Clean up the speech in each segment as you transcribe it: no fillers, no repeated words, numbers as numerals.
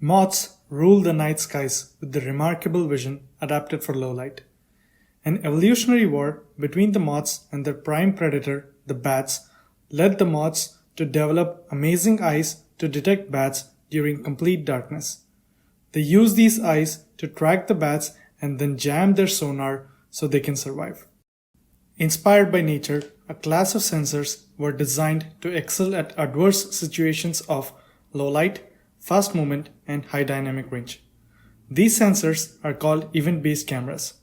Moths rule the night skies with the remarkable vision adapted for low light. An evolutionary war between the moths and their prime predator, the bats, led the moths to develop amazing eyes to detect bats during complete darkness. They use these eyes to track the bats and then jam their sonar so they can survive. Inspired by nature, a class of sensors were designed to excel at adverse situations of low light, fast movement, and high dynamic range. These sensors are called event-based cameras.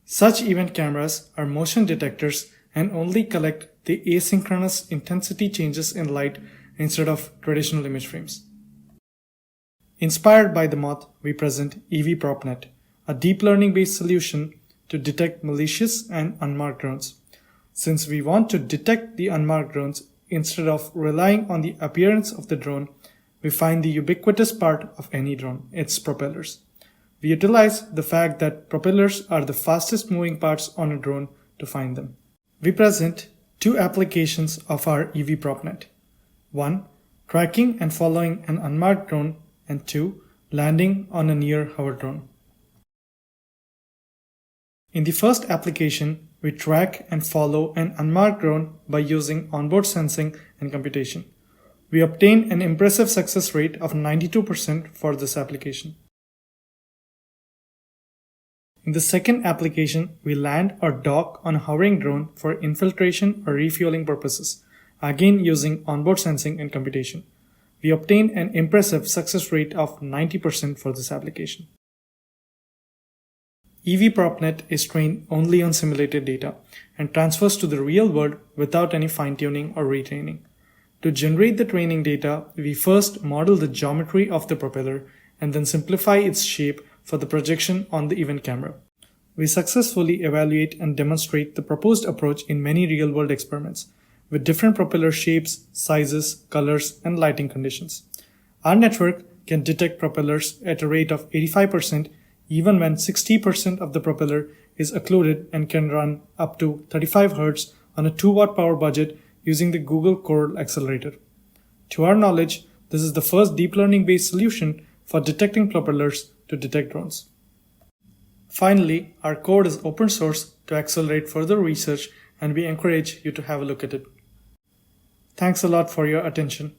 Such event cameras are motion detectors and only collect the asynchronous intensity changes in light instead of traditional image frames. Inspired by the moth, we present EVPropNet, a deep learning-based solution to detect malicious and unmarked drones. Since we want to detect the unmarked drones instead of relying on the appearance of the drone, we find the ubiquitous part of any drone, its propellers. We utilize the fact that propellers are the fastest moving parts on a drone to find them. We present two applications of our EVPropNet. One, tracking and following an unmarked drone, and two, landing on a near hover drone. In the first application, we track and follow an unmarked drone by using onboard sensing and computation. We obtain an impressive success rate of 92% for this application. In the second application, we land or dock on a hovering drone for infiltration or refueling purposes, again using onboard sensing and computation. We obtain an impressive success rate of 90% for this application. EVPropNet is trained only on simulated data and transfers to the real world without any fine-tuning or retraining. To generate the training data, we first model the geometry of the propeller and then simplify its shape for the projection on the event camera. We successfully evaluate and demonstrate the proposed approach in many real-world experiments with different propeller shapes, sizes, colors, and lighting conditions. Our network can detect propellers at a rate of 85% even when 60% of the propeller is occluded and can run up to 35 Hz on a 2-watt power budget using the Google Core accelerator. To our knowledge, this is the first deep learning-based solution for detecting propellers to detect drones. Finally, our code is open source to accelerate further research, and we encourage you to have a look at it. Thanks a lot for your attention.